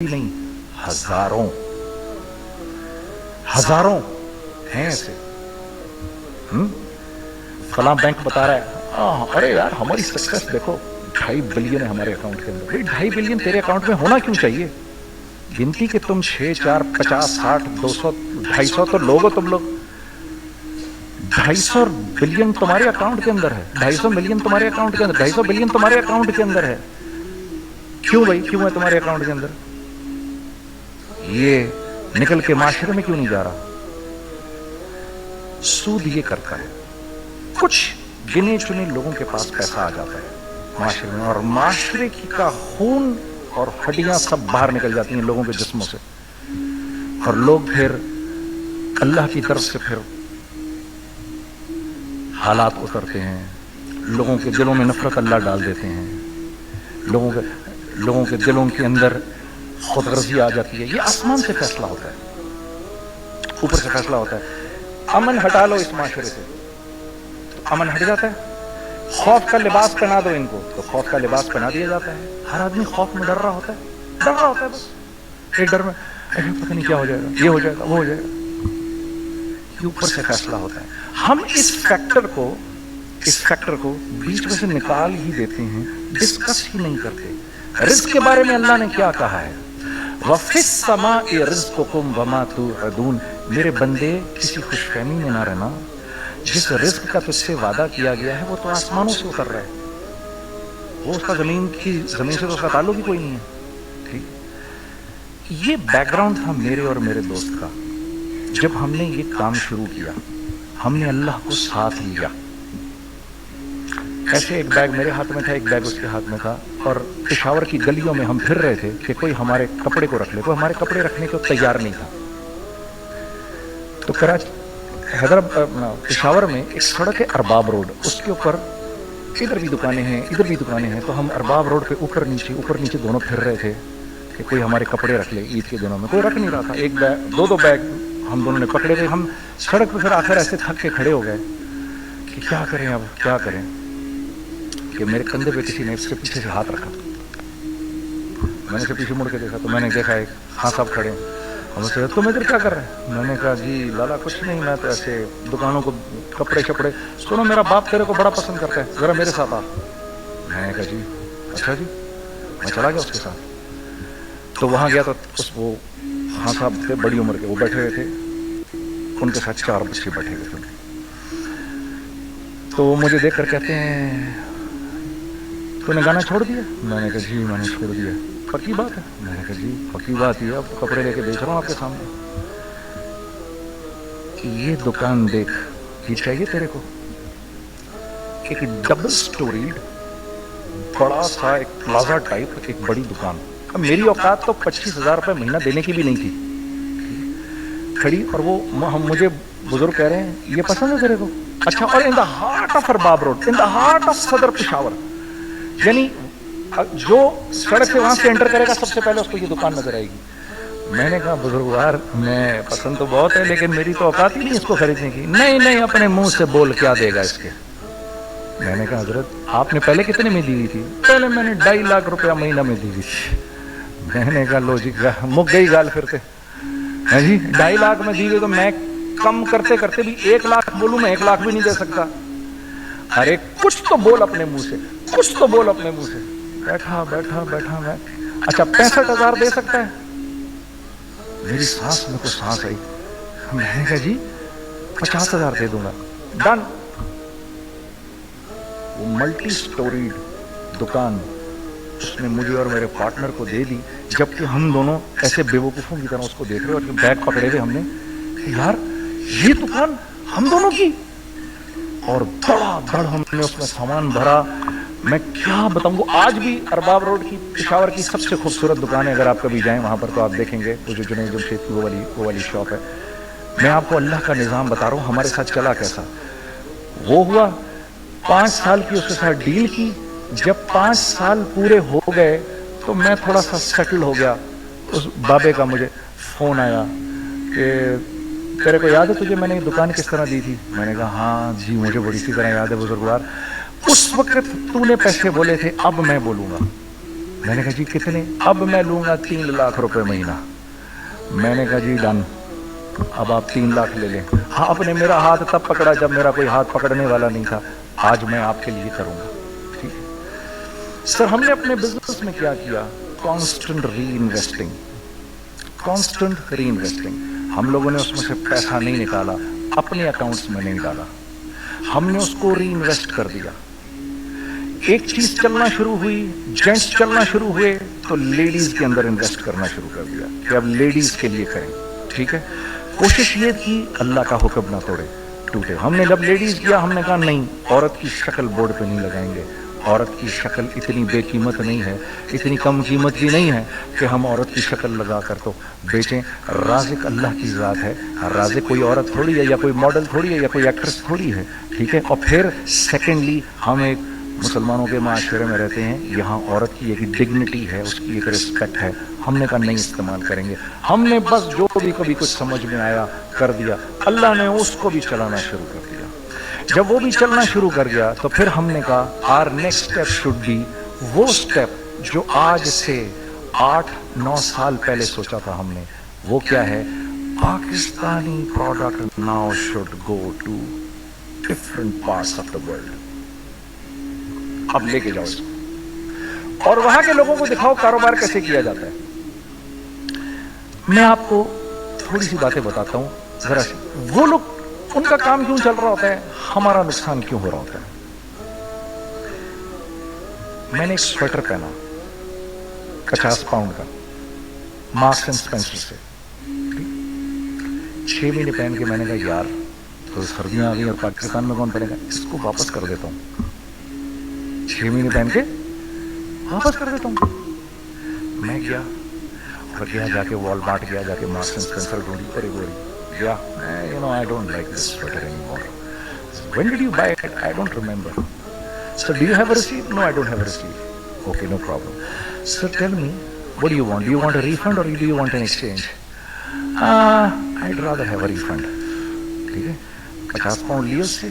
نہیں ہزاروں ہیں ایسے. فلاں بینک بتا رہا ہے ارے یار ہماری سکسیس دیکھو 2.5 بلین ہے ہمارے اکاؤنٹ کے اندر. 2.5 بلین تیرے اکاؤنٹ میں ہونا کیوں چاہیے؟ گنتی کہ تم 6 4 50 60 200 250 تو لوگ ہو تم لوگ. 250 بلین تمہارے اکاؤنٹ کے اندر ہے. 250 ملین تمہارے اکاؤنٹ کے اندر. 250 بلین تمہارے اکاؤنٹ کے اندر ہے. کیوں بھائی کیوں ہے تمہارے اکاؤنٹ کے اندر؟ یہ نکل کے معاشرے میں کیوں نہیں جا رہا؟ سود یہ کرتا ہے کچھ گنے چنے لوگوں کے پاس پیسہ آ جاتا ہے معاشرے میں، اور معاشرے کا خون اور ہڈیاں سب باہر نکل جاتی ہیں لوگوں کے جسموں سے، اور لوگ پھر اللہ کی طرف سے پھر حالات اترتے ہیں. لوگوں کے دلوں میں نفرت اللہ ڈال دیتے ہیں. لوگوں کے دلوں کے اندر خود غرضی آ جاتی ہے. یہ آسمان سے فیصلہ ہوتا ہے، اوپر سے فیصلہ ہوتا ہے. امن ہٹا لو اس معاشرے سے تو امن ہٹ جاتا ہے. خوف کا لباس پہنا دو ان کو تو خوف کا لباس پہنا دیا جاتا ہے. ہر آدمی خوف میں ڈر رہا ہوتا ہے، بس ایک ڈر میں پتہ نہیں کیا ہو جائے گا، یہ ہو جائے گا، وہ ہو جائے گا. یہ اوپر سے فیصلہ ہوتا ہے. ہم اس فیکٹر کو بیچ میں سے نکال ہی دیتے ہیں، ڈسکس ہی نہیں کرتے. رزق کے بارے میں اللہ نے کیا کہا ہے؟ وَفِي السَّمَاءِ رِزْقُكُمْ وَمَا تُوعَدُونَ. میرے بندے کسی خوش فہمی میں نہ رہنا. جس رزق کا تجھ سے وعدہ کیا گیا ہے وہ تو آسمانوں سے اتر رہا ہے، وہ اس کا زمین سے تو اس کا تعلق ہی کوئی نہیں ہے. ٹھیک، یہ بیک گراؤنڈ تھا میرے اور میرے دوست کا. جب ہم نے یہ کام شروع کیا ہم نے اللہ کو ساتھ لیا. ایسے ایک بیگ میرے ہاتھ میں تھا، ایک بیگ اس کے ہاتھ میں تھا، اور پشاور کی گلیوں میں ہم پھر رہے تھے کہ کوئی ہمارے کپڑے کو رکھ لے. کوئی ہمارے کپڑے رکھنے کو تیار نہیں تھا. تو پشاور میں ایک سڑک ہے ارباب روڈ، اس کے اوپر ادھر بھی دکانیں ہیں ادھر بھی دکانیں ہیں. تو ہم ارباب روڈ پہ اوپر نیچے دونوں پھر رہے تھے کہ کوئی ہمارے کپڑے رکھ لے. عید کے دنوں میں کوئی رکھ نہیں رہا تھا. ایک بیگ دو بیگ ہم دونوں نے پکڑے ہوئے. ہم سڑک پہ پھر آخر ایسے تھک کے کھڑے ہو گئے کہ کیا کریں اب کیا کریں، کہ میرے کندھے پہ کسی نے اس کے پیچھے سے ہاتھ رکھا. میں نے اسے پیچھے مڑ کے دیکھا تو میں نے دیکھا ایک ہاں صاحب کھڑے ہیں. ہم سے تم ادھر کیا کر رہے ہیں؟ میں نے کہا جی لالا کچھ نہیں، میں تو ایسے دکانوں کو کپڑے شپڑے. سنو میرا باپ تیرے کو بڑا پسند کرتا ہے، ذرا میرے ساتھ آ. میں نے کہا جی اچھا جی. میں چلا گیا اس کے ساتھ. تو وہاں گیا تو وہ ہاں صاحب تھے بڑی عمر کے، وہ بیٹھے ہوئے تھے، ان کے ساتھ 4 بچے بیٹھے ہوئے تھے. تو وہ مجھے دیکھ کر کہتے ہیں تو نے گانا چھوڑ دیا؟ میں نے کہا جی میں نے چھوڑ دیا. پکی بات ہے؟ میں نے کہا جی پکی بات یہ، اب کپڑے لے کے بیچ رہا ہوں آپ کے سامنے. یہ دکان دیکھ، یہ چاہیے تیرے کو؟ ایک ڈبل سٹوریڈ بڑا سا ایک پلازا ٹائپ ایک بڑی دکان. اب میری اوقات تو 25,000 روپے مہینہ دینے کی بھی نہیں تھی کھڑی. اور وہ مجھے بزرگ کہہ رہے ہیں یہ پسند ہے تیرے کو؟ اچھا. اور in the heart of Arbab road, in the heart of Saddar Peshawar, یعنی جو سڑک سے وہاں سے انٹر کرے گا سب سے پہلے اس کو یہ دکان نظر آئے گی. میں نے کہا بزرگوار میں پسند تو بہت ہے لیکن میری تو اوقات ہی نہیں اس کو خریدنے کی. نہیں اپنے منہ سے بول کیا دے گا اس کے. میں نے کہا حضرت آپ نے پہلے کتنے میں دی ہوئی تھی؟ پہلے میں نے 2.5 لاکھ روپیہ مہینہ میں دی ہوئی تھی. میں نے کہا لو جی مک گئی گال پھر سے. ہاں جی 2.5 لاکھ میں دی ہوئی تو میں کم کرتے کرتے بھی 1 لاکھ بولوں، میں 1 لاکھ بھی نہیں دے سکتا. ارے کچھ تو بول اپنے منہ سے، کچھ تو بول اپنے منہ سے. بیٹھا میں اچھا 65,000 دے سکتا ہے؟ میری سانس میں کو سانس آئی. میں نے کہا جی 50,000 دے دوں گا. ڈن. وہ ملٹی سٹوریڈ دکان اس نے مجھے اور میرے پارٹنر کو دے دی، جبکہ ہم دونوں ایسے بے وقوفوں کی طرح اس کو دیکھ رہے اور بیگ پکڑے ہوئے ہم نے کہ یار یہ دکان ہم دونوں کی. اور بڑا دڑ ہم نے اس میں سامان بھرا. میں کیا بتاؤں، وہ آج بھی ارباب روڈ کی پشاور کی سب سے خوبصورت دکان ہے. اگر آپ کبھی جائیں وہاں پر تو آپ دیکھیں گے وہ جو جنید جمشید کی وہ والی شاپ ہے. میں آپ کو اللہ کا نظام بتا رہا ہوں ہمارے ساتھ چلا کیسا. وہ ہوا 5 سال کی اس کے ساتھ ڈیل کی. جب 5 سال پورے ہو گئے تو میں تھوڑا سا سیٹل ہو گیا. اس بابے کا مجھے فون آیا کہ تیرے کو یاد ہے تجھے میں نے دکان کس طرح دی تھی؟ میں نے کہا ہاں جی مجھے بڑی سی طرح یاد ہے بزرگوار. اس وقت تو نے پیسے بولے تھے اب میں بولوں گا. میں نے کہا جی کتنے؟ اب میں لوں گا 3 لاکھ روپے مہینہ. میں نے کہا جی ڈن, اب آپ 3 لاکھ لے لیں. ہاں, آپ نے میرا ہاتھ تب پکڑا جب میرا کوئی ہاتھ پکڑنے والا نہیں تھا. آج میں آپ کے لیے کروں گا. ٹھیک ہے سر. ہم نے اپنے بزنس میں کیا کیا؟ کانسٹنٹ ری انویسٹنگ, کانسٹنٹ ری انویسٹنگ. ہم لوگوں نے اس میں سے پیسہ نہیں نکالا, اپنے اکاؤنٹس میں نہیں ڈالا, ہم نے اس کو ری انویسٹ کر دیا. ایک چیز چلنا شروع ہوئی, جینٹس چلنا شروع ہوئے, تو لیڈیز کے اندر انویسٹ کرنا شروع کر دیا کہ اب لیڈیز کے لیے کریں. ٹھیک ہے, کوشش یہ تھی اللہ کا حکم نہ توڑے ٹوٹے. ہم نے جب لیڈیز کیا, ہم نے کہا نہیں, عورت کی شکل بورڈ پہ نہیں لگائیں گے. عورت کی شکل اتنی بے قیمت نہیں ہے, اتنی کم قیمت بھی نہیں ہے کہ ہم عورت کی شکل لگا کر تو بیچیں. رازق اللہ کی ذات ہے, رازق کوئی عورت تھوڑی ہے, یا کوئی ماڈل تھوڑی ہے, یا کوئی ایکٹریس تھوڑی ہے. ٹھیک ہے. اور پھر سیکنڈلی ہم ایک مسلمانوں کے معاشرے میں رہتے ہیں, یہاں عورت کی ایک ڈگنیٹی ہے, اس کی ایک رسپیکٹ ہے. ہم نے کہا نہیں استعمال کریں گے. ہم نے بس جو بھی کبھی کچھ سمجھ میں آیا کر دیا. اللہ نے اس کو بھی چلانا شروع کر دیا. جب وہ بھی چلنا شروع کر گیا تو پھر ہم نے کہا our next step should be, وہ اسٹیپ جو آج سے 8-9 سال پہلے سوچا تھا ہم نے, وہ کیا ہے؟ Pakistani product now should go to different parts of the world. اب لے کے جاؤ اس کو, اور وہاں کے لوگوں کو دکھاؤ کاروبار کیسے کیا جاتا ہے. میں آپ کو تھوڑی سی باتیں بتاتا ہوں ذرا سی. وہ لوگ, ان کا کام کیوں چل رہا ہوتا ہے, ہمارا نقصان کیوں ہو رہا ہوتا ہے. میں نے ایک سویٹر پہنا 50 پاؤنڈ کا, مارکس اینڈ اسپینسر سے. 6 مہینے پہن کے میں نے کہا یار تو سردیاں آ گئی اور پاکستان میں کون پہنے گا, اس کو واپس کر دیتا ہوں. 6 مہینے پہن کے واپس کر دیتا ہوں. میں گیا اور جا کے وال مارٹ گیا, جا کے مارکس اینڈ اسپینسر ڈھونڈی, ارے گوری Yeah, I don't like this sweater anymore. When did you buy it? I don't remember. So, do you have a receipt? No, I don't have a receipt. Okay, no problem. So, tell me, what do you want? Do you want a refund or do you want an exchange? I'd rather have a refund. ٹھیک ہے, 50 pound لیے اس سے,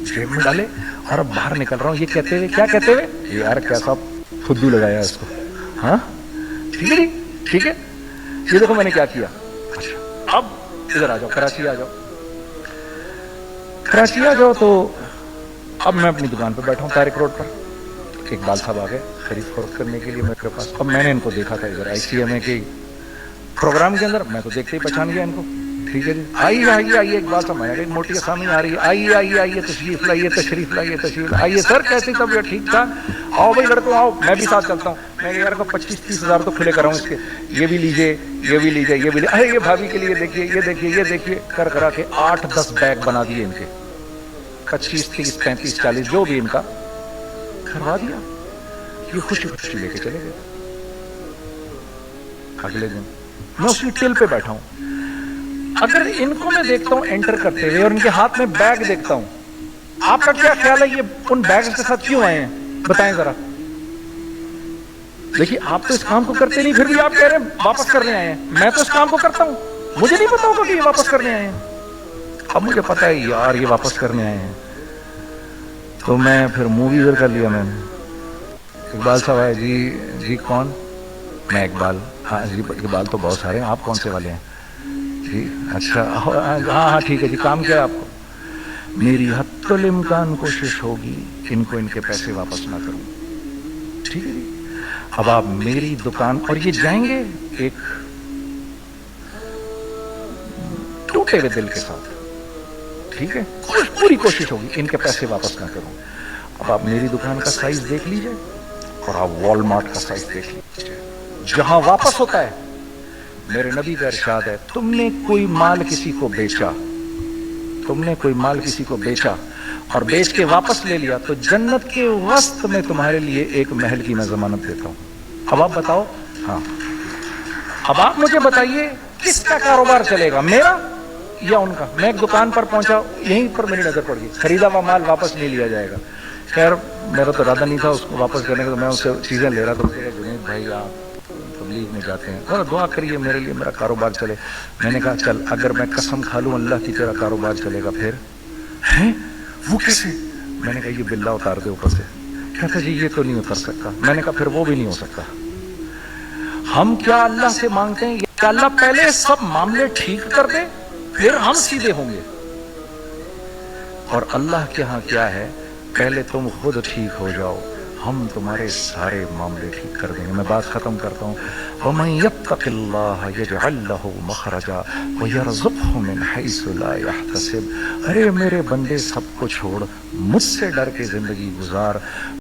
جیب میں ڈالے, اور اب باہر نکل رہا ہوں یہ کہتے ہوئے, کیا کہتے ہوئے, یار کیسا خودو لگایا اس کو. ہاں ٹھیک ہے جی, ٹھیک ہے. یہ دیکھو میں نے کیا کیا. اچھا اب ادھر آ جاؤ, کراچی آ جاؤ, کراچی آ جاؤ. تو اب میں اپنی دکان پہ بیٹھا ہوں طارق روڈ پر. اقبال صاحب آ گئے خرید فروخت کرنے کے لیے میرے پاس. اب میں نے ان کو دیکھا تھا ادھر ICMA کے پروگرام کے اندر, میں تو دیکھتے ہی پہچان گیا ان کو. ٹھیک ہے جی, آئیے آئیے آئیے اقبال صاحب, میں موٹی آسامی آ رہی ہے, آئیے آئیے آئیے, تشریف لائیے تشریف لائیے تشریف آئیے. سر کیسی طبیعت, ٹھیک ٹھاک, آؤ بھائی لڑکوں آؤ, میں بھی ساتھ چلتا ہوں. میں یار کو 25-30 ہزار تو کھلے کراؤں اس کے, یہ بھی لیجیے یہ بھی لیجیے یہ بھی لیجیے, ارے یہ بھابھی کے لیے دیکھیے یہ دیکھیے یہ دیکھیے, کر کرا کے 8-10 بیگ بنا دیے ان کے, 25-30-35-40 جو بھی ان کا کروا دیا. یہ خوشی خوشی لے کے چلے گئے. اگلے دن میں اسی ٹل پہ بیٹھا ہوں. اگر ان کو میں دیکھتا ہوں انٹر کرتے ہوئے اور ان کے ہاتھ میں بیگ دیکھتا ہوں, آپ کا کیا خیال ہے یہ ان بیگز کے ساتھ کیوں آئے ہیں, بتائیں ذرا. دیکھیے آپ تو اس کام کو کرتے نہیں, پھر بھی آپ کہہ رہے ہیں واپس کرنے آئے ہیں. میں تو اس کام کو کرتا ہوں, مجھے نہیں پتا ہوگا کہ یہ واپس کرنے آئے ہیں. اب مجھے پتا ہے یار یہ واپس کرنے آئے ہیں, تو میں پھر منہ بھی ادھر کر لیا. میں نے اقبال صاحب آئے, جی کون, میں اقبال. ہاں جی اقبال تو بہت سارے ہیں, آپ کون سے والے ہیں جی, اچھا ہاں ٹھیک ہے جی, کام کیا ہے آپ کو. میری حتی الامکان کوشش ہوگی ان کو ان کے پیسے واپس نہ کروں. ٹھیک ہے جی, اب آپ میری دکان, اور یہ جائیں گے ایک ٹوٹے ہوئے دل کے ساتھ. ٹھیک ہے, پوری کوشش ہوگی ان کے پیسے واپس نہ کروں. اب آپ میری دکان کا سائز دیکھ لیجئے اور آپ وال مارٹ کا سائز دیکھ لیجئے, جہاں واپس ہوتا ہے. میرے نبی کا ارشاد ہے, تم نے کوئی مال کسی کو بیچا, تم نے کوئی مال کسی کو بیچا اور بیچ کے واپس لے لیا, تو جنت کے وسط میں تمہارے لیے ایک محل کی میں ضمانت دیتا ہوں. اب آپ بتاؤ, ہاں اب آپ مجھے بتائیے کس کا کاروبار چلے گا, میرا یا ان کا. میں ایک دکان پر پہنچا, یہیں پر میری نظر پڑ گئی, خریدا ہوا مال واپس نہیں لیا جائے گا. خیر میرا تو ارادہ نہیں تھا اس کو واپس کرنے کا, تو میں اس سے چیزیں لے رہا تھا. جنید بھائی آپ تبلیغ میں جاتے ہیں, اور دعا کریے میرے لیے میرا کاروبار چلے. میں نے کہا چل اگر میں قسم کھا لوں اللہ کی تیرا کاروبار چلے گا. پھر ہیں وہ کیسے, میں نے کہا یہ بلا اتار دے اوپر سے. کہتا جی یہ تو نہیں اتر سکتا. میں نے کہا پھر وہ بھی نہیں ہو سکتا. ہم کیا اللہ سے مانگتے ہیں کہ اللہ پہلے سب معاملے ٹھیک کر دے پھر ہم سیدھے ہوں گے، اور اللہ کے ہاں کیا ہے، پہلے تم خود ٹھیک ہو جاؤ، ہم تمہارے سارے معاملے ٹھیک کر دیں گے۔ میں بات ختم کرتا ہوں۔ وَمَن يَتَّقِ اللَّهَ يَجْعَل لَّهُ مَخْرَجًا وَيَرْزُقْهُ مِنْ حَيْثُ لَا يَحْتَسِبُ۔ ارے میرے بندے، سب کو چھوڑ، مجھ سے ڈر کے زندگی گزار،